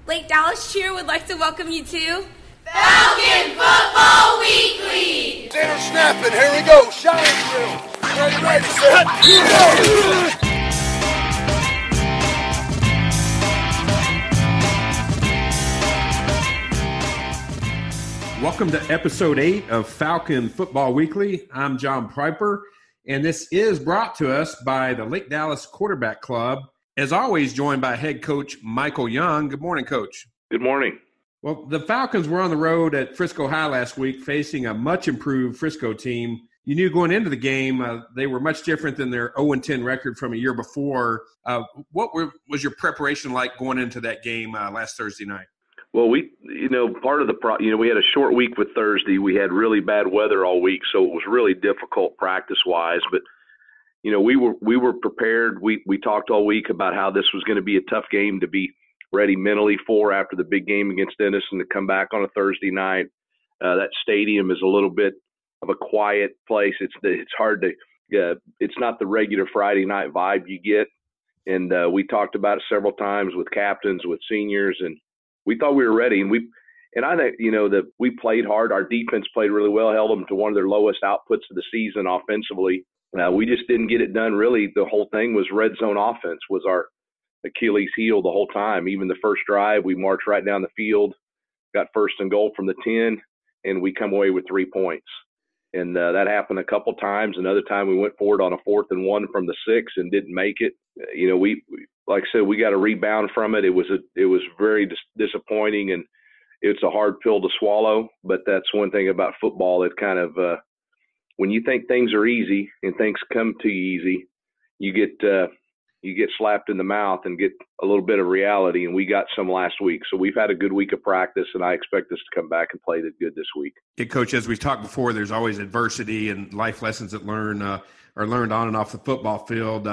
Lake Dallas Cheer would like to welcome you to Falcon Football Weekly! Center snapping, here we go, shine drill. Ready, set, go! Welcome to episode 8 of Falcon Football Weekly. I'm John Piper, and this is brought to us by the Lake Dallas Quarterback Club. As always, joined by head coach Michael Young. Good morning, Coach. Good morning. Well, the Falcons were on the road at Frisco High last week facing a much-improved Frisco team. You knew going into the game they were much different than their 0-10 record from a year before. What was your preparation like going into that game last Thursday night? Well, part of we had a short week with Thursday. We had really bad weather all week, so it was really difficult practice-wise. But, we were prepared. We talked all week about how this was going to be a tough game to be ready mentally for after the big game against Denison to come back on a Thursday night. That stadium is a little bit of a quiet place. It's hard to it's not the regular Friday night vibe you get. And we talked about it several times with captains, with seniors, and we thought we were ready. And I think, that we played hard. Our defense played really well, held them to one of their lowest outputs of the season offensively. We just didn't get it done. Really, the whole thing was red zone offense was our Achilles heel the whole time. Even the first drive, we marched right down the field, got first and goal from the 10, and we come away with 3 points. And that happened a couple times. Another time we went forward on a 4th and 1 from the 6 and didn't make it. We like I said, we got a rebound from it. It was very disappointing, and it's a hard pill to swallow. But that's one thing about football. It kind of when you think things are easy and things come to you easy, you get slapped in the mouth and get a little bit of reality, and we got some last week. So we've had a good week of practice, and I expect us to come back and play good this week. Yeah, Coach, as we've talked before, there's always adversity and life lessons that are learned on and off the football field.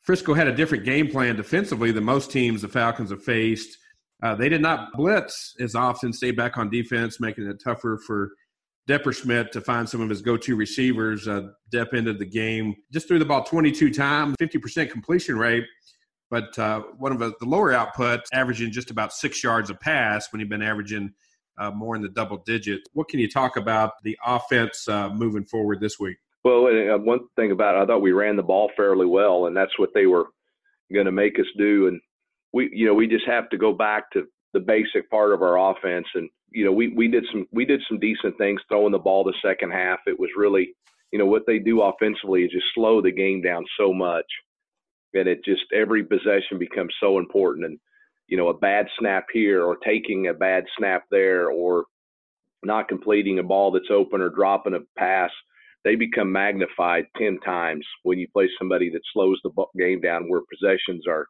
Frisco had a different game plan defensively than most teams the Falcons have faced. They did not blitz as often, stay back on defense, making it tougher for Depperschmidt to find some of his go-to receivers. Depp ended the game, just threw the ball 22 times, 50% completion rate, but one of the lower outputs, averaging just about 6 yards a pass when he'd been averaging more in the double digits. What can you talk about the offense moving forward this week? Well, one thing about it, I thought we ran the ball fairly well, and that's what they were going to make us do. And we just have to go back to the basic part of our offense. And we did some decent things throwing the ball the second half. It was really, what they do offensively is just slow the game down so much, and it just every possession becomes so important. And a bad snap here, or taking a bad snap there, or not completing a ball that's open, or dropping a pass, they become magnified 10 times when you play somebody that slows the game down, where possessions are,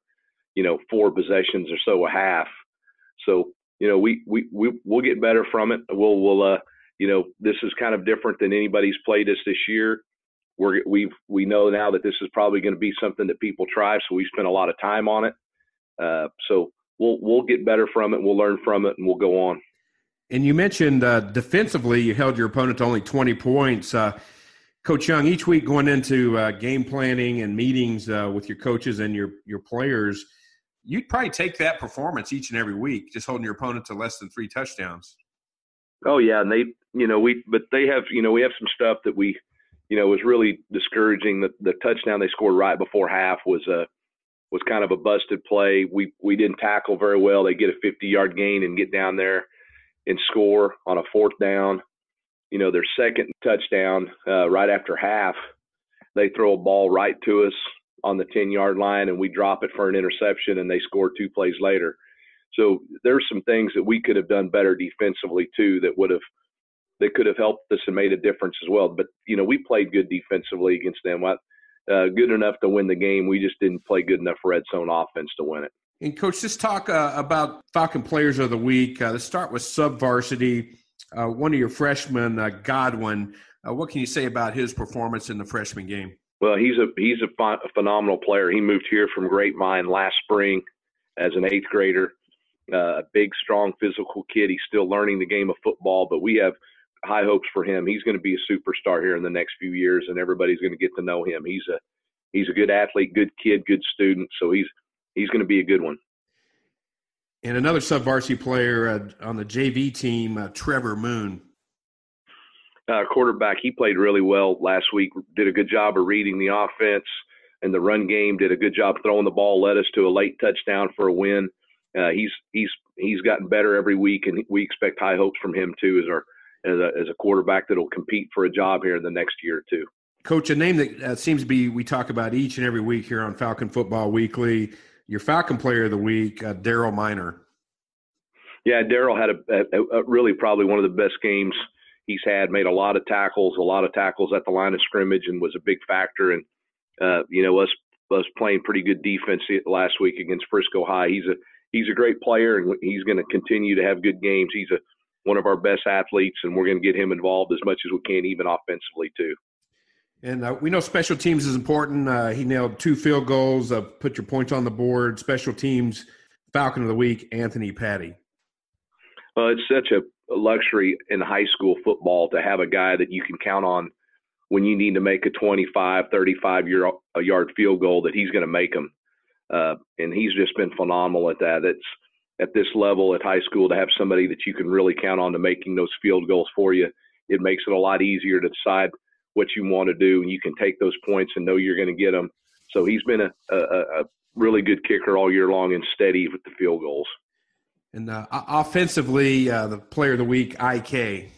4 possessions or so a half. So, we'll get better from it. We'll this is kind of different than anybody's played us this year. We know now that this is probably going to be something that people try, so we spent a lot of time on it. So we'll get better from it. We'll learn from it, and we'll go on. And you mentioned defensively, you held your opponent to only 20 points. Coach Young, each week going into game planning and meetings with your coaches and your players, you'd probably take that performance each and every week, just holding your opponent to less than 3 touchdowns. Oh yeah, and they have we have some stuff that we was really discouraging. The touchdown they scored right before half was kind of a busted play. We didn't tackle very well. They get a 50-yard gain and get down there and score on a 4th down. Their second touchdown right after half, they throw a ball right to us on the 10-yard line, and we drop it for an interception, and they score 2 plays later. So there's some things that we could have done better defensively too that could have helped us and made a difference as well. But we played good defensively against them, good enough to win the game. We just didn't play good enough red zone offense to win it. And Coach, just talk about Falcon Players of the Week. Let's start with sub-varsity. One of your freshmen, Godwin. What can you say about his performance in the freshman game? Well, he's a phenomenal player. He moved here from Grapevine last spring as an 8th grader. A big, strong, physical kid. He's still learning the game of football, but we have high hopes for him. He's going to be a superstar here in the next few years, and everybody's going to get to know him. He's a good athlete, good kid, good student. So he's going to be a good one. And another sub-varsity player on the JV team, Trevor Moon. Quarterback, he played really well last week, did a good job of reading the offense and the run game, did a good job throwing the ball, led us to a late touchdown for a win. He's gotten better every week, and we expect high hopes from him too as a quarterback that will compete for a job here in the next year or two. Coach, a name that seems to be we talk about each and every week here on Falcon Football Weekly, your Falcon Player of the Week, Daryl Miner. Yeah, Daryl had a really probably one of the best games he's had, made a lot of tackles at the line of scrimmage, and was a big factor. And, us playing pretty good defense last week against Frisco High. He's a great player, and he's going to continue to have good games. He's one of our best athletes, and we're going to get him involved as much as we can, even offensively too. And we know special teams is important. He nailed 2 field goals, put your points on the board. Special teams, Falcon of the Week, Anthony Patty. Well, it's such a luxury in high school football to have a guy that you can count on when you need to make a 25, 35-yard field goal, that he's going to make them. And he's just been phenomenal at that. It's at this level at high school to have somebody that you can really count on to making those field goals for you. It makes it a lot easier to decide what you want to do, and you can take those points and know you're going to get them. So he's been a really good kicker all year long and steady with the field goals. And offensively, the Player of the Week, IK.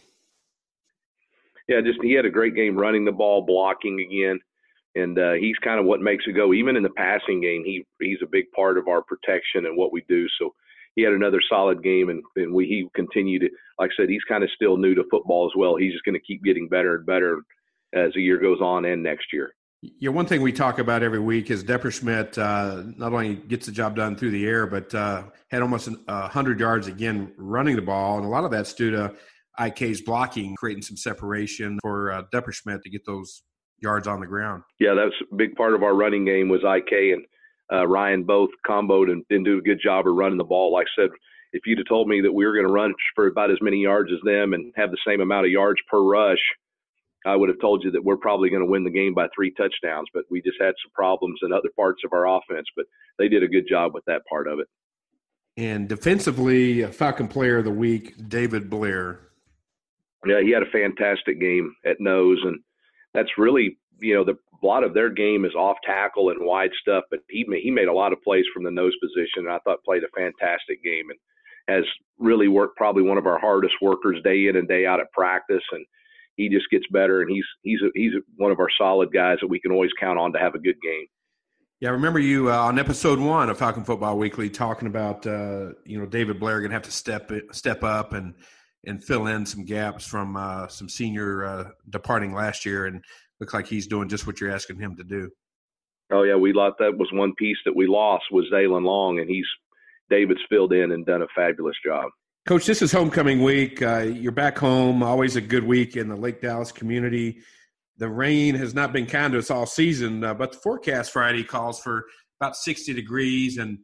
Yeah, he had a great game running the ball, blocking again, and he's kind of what makes it go. Even in the passing game, he's a big part of our protection and what we do. So he had another solid game, and he continued to, like I said, he's kind of still new to football as well. He's just going to keep getting better and better as the year goes on and next year. Yeah, one thing we talk about every week is Depperschmidt not only gets the job done through the air, but had almost 100 yards again running the ball. And a lot of that's due to IK's blocking, creating some separation for Depperschmidt to get those yards on the ground. Yeah, that's a big part of our running game was IK and Ryan both comboed and didn't do a good job of running the ball. Like I said, if you'd have told me that we were going to run for about as many yards as them and have the same amount of yards per rush, I would have told you that we're probably going to win the game by 3 touchdowns, but we just had some problems in other parts of our offense. But they did a good job with that part of it. And defensively, Falcon Player of the Week, David Blair. Yeah, he had a fantastic game at nose, and that's really, a lot of their game is off tackle and wide stuff, but he made a lot of plays from the nose position, and I thought played a fantastic game and has really worked, probably one of our hardest workers day in and day out at practice, and he just gets better, and he's one of our solid guys that we can always count on to have a good game. Yeah, I remember you on episode 1 of Falcon Football Weekly talking about David Blair going to have to step up and fill in some gaps from some senior departing last year, and looks like he's doing just what you're asking him to do. Oh yeah, we thought that was one piece that we lost was Zaylin Long, and David's filled in and done a fabulous job. Coach, this is homecoming week. You're back home, always a good week in the Lake Dallas community. The rain has not been kind to us all season, but the forecast Friday calls for about 60 degrees. And,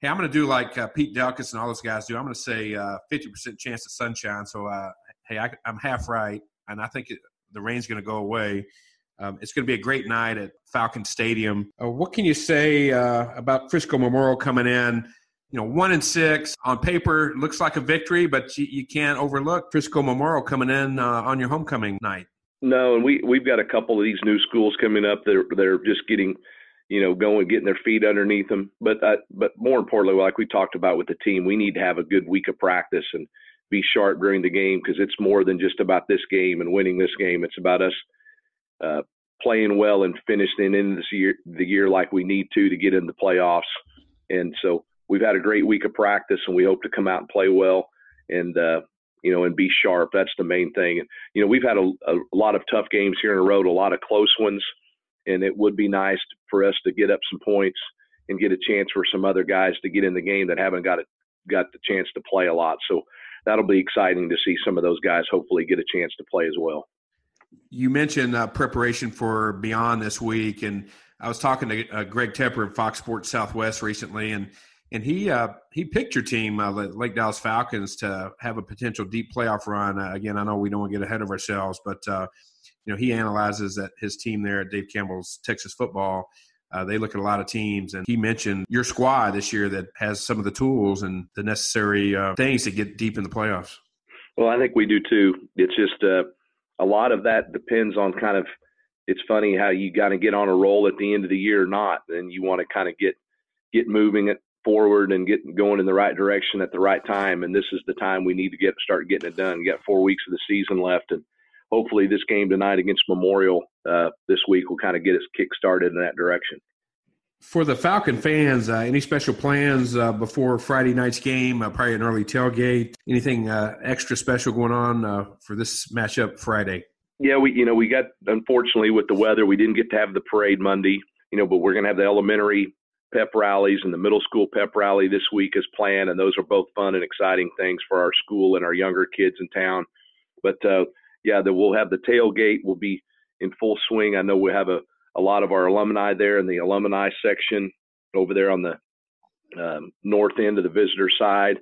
hey, I'm going to do like Pete Delkus and all those guys do. I'm going to say 50% chance of sunshine. So, I'm half right, and I think the rain's going to go away. It's going to be a great night at Falcon Stadium. What can you say about Frisco Memorial coming in? 1-6 on paper looks like a victory, but you can't overlook Frisco Memorial coming in on your homecoming night. No, and we've got a couple of these new schools coming up that are just getting, going, getting their feet underneath them. But more importantly, like we talked about with the team, we need to have a good week of practice and be sharp during the game, because it's more than just about this game and winning this game. It's about us playing well and finishing in the year like we need to get in the playoffs. And so we've had a great week of practice, and we hope to come out and play well and be sharp. That's the main thing. And, we've had a lot of tough games here in a row, a lot of close ones, and it would be nice for us to get up some points and get a chance for some other guys to get in the game that haven't got the chance to play a lot. So that'll be exciting to see some of those guys hopefully get a chance to play as well. You mentioned preparation for Beyond this week, and I was talking to Greg Tepper of Fox Sports Southwest recently, and he picked your team, Lake Dallas Falcons, to have a potential deep playoff run. Again, I know we don't want to get ahead of ourselves, but he analyzes that his team there at Dave Campbell's Texas Football. They look at a lot of teams, and he mentioned your squad this year that has some of the tools and the necessary things to get deep in the playoffs. Well, I think we do too. It's just a lot of that depends on kind of, it's funny how you got to get on a roll at the end of the year or not, and you want to kind of get moving it forward and get going in the right direction at the right time. And this is the time we need to start getting it done. We got 4 weeks of the season left, and hopefully this game tonight against Memorial this week will kind of get us kick-started in that direction. For the Falcon fans, any special plans before Friday night's game? Probably an early tailgate. Anything extra special going on for this matchup Friday? Yeah, we got, unfortunately with the weather, we didn't get to have the parade Monday. But we're going to have the elementary pep rallies and the middle school pep rally this week as planned, and those are both fun and exciting things for our school and our younger kids in town. But we'll have the tailgate. Will be in full swing. I know we have a lot of our alumni there in the alumni section over there on the north end of the visitor side.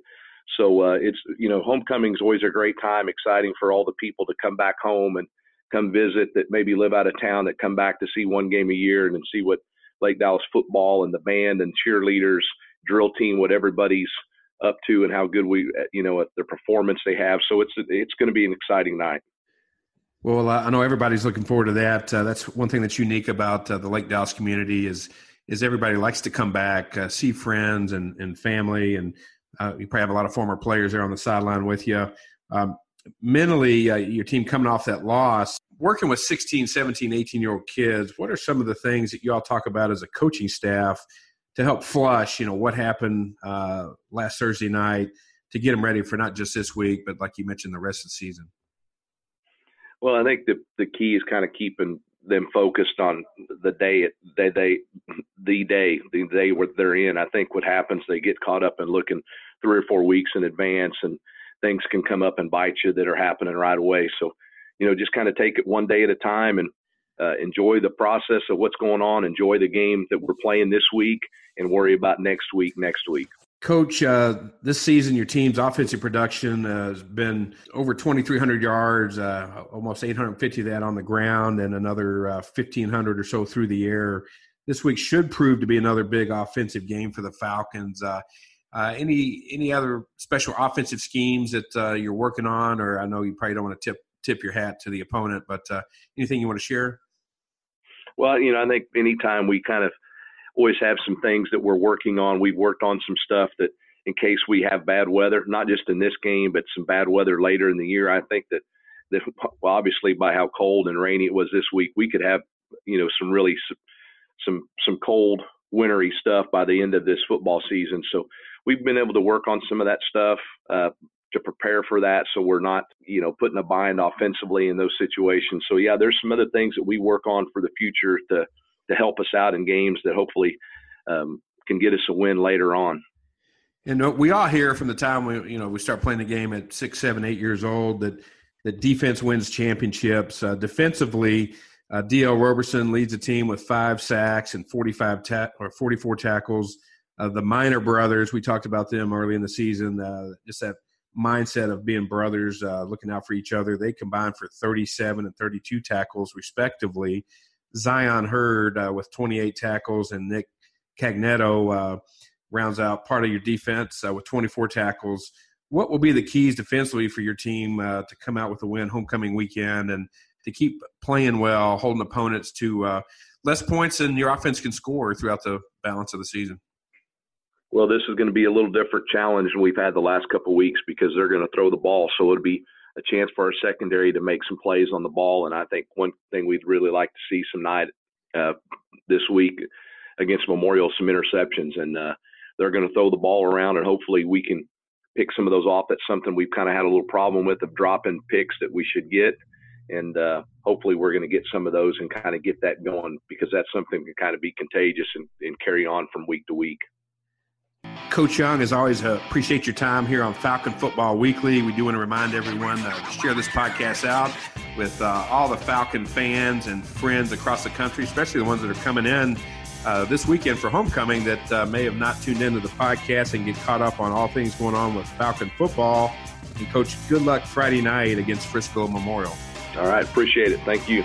So it's, homecoming is always a great time, exciting for all the people to come back home and come visit that maybe live out of town, that come back to see one game a year and then see what Lake Dallas football and the band and cheerleaders, drill team, what everybody's up to and how good at the performance they have. So it's going to be an exciting night. Well, I know everybody's looking forward to that. That's one thing that's unique about the Lake Dallas community is everybody likes to come back, see friends and family, and you probably have a lot of former players there on the sideline with you. Mentally, your team coming off that loss, working with 16, 17, 18-year-old kids, what are some of the things that you all talk about as a coaching staff to help flush, what happened last Thursday night to get them ready for not just this week, but like you mentioned, the rest of the season? Well, I think the key is kind of keeping them focused on the day where they're in. I think what happens, they get caught up in looking 3 or 4 weeks in advance, and things can come up and bite you that are happening right away. So, just kind of take it one day at a time and enjoy the process of what's going on, enjoy the game that we're playing this week, and worry about next week. Coach, this season your team's offensive production has been over 2,300 yards, almost 850 of that on the ground, and another 1,500 or so through the air. This week should prove to be another big offensive game for the Falcons. Any other special offensive schemes that you're working on, or I know you probably don't want to tip your hat to the opponent, but anything you want to share? Well, I think anytime we kind of always have some things that we're working on. We've worked on some stuff that in case we have bad weather, not just in this game, but some bad weather later in the year. I think that obviously by how cold and rainy it was this week, we could have, some really some cold wintry stuff by the end of this football season. So we've been able to work on some of that stuff to prepare for that. So we're not, putting a bind offensively in those situations. So there's some other things that we work on for the future to help us out in games that hopefully can get us a win later on. And we all hear from the time we start playing the game at 6, 7, 8 years old that defense wins championships. Defensively, D.L. Roberson leads the team with 5 sacks and 44 tackles. The Minor brothers, we talked about them early in the season, just that mindset of being brothers, looking out for each other. They combined for 37 and 32 tackles respectively. Zion Hurd with 28 tackles, and Nick Cagnetto rounds out part of your defense with 24 tackles. What will be the keys defensively for your team to come out with a win homecoming weekend and to keep playing well, holding opponents to less points than your offense can score throughout the balance of the season? Well, this is going to be a little different challenge than we've had the last couple of weeks because they're going to throw the ball. So it'll be a chance for our secondary to make some plays on the ball. And I think one thing we'd really like to see some night this week against Memorial, some interceptions. And they're going to throw the ball around, and hopefully we can pick some of those off. That's something we've kind of had a little problem with, of dropping picks that we should get. And hopefully we're going to get some of those and kind of get that going, because that's something that can kind of be contagious and carry on from week to week. Coach Young, as always, appreciate your time here on Falcon Football Weekly. We do want to remind everyone to share this podcast out with all the Falcon fans and friends across the country, especially the ones that are coming in this weekend for homecoming that may have not tuned into the podcast and get caught up on all things going on with Falcon football. And, Coach, good luck Friday night against Frisco Memorial. All right. Appreciate it. Thank you.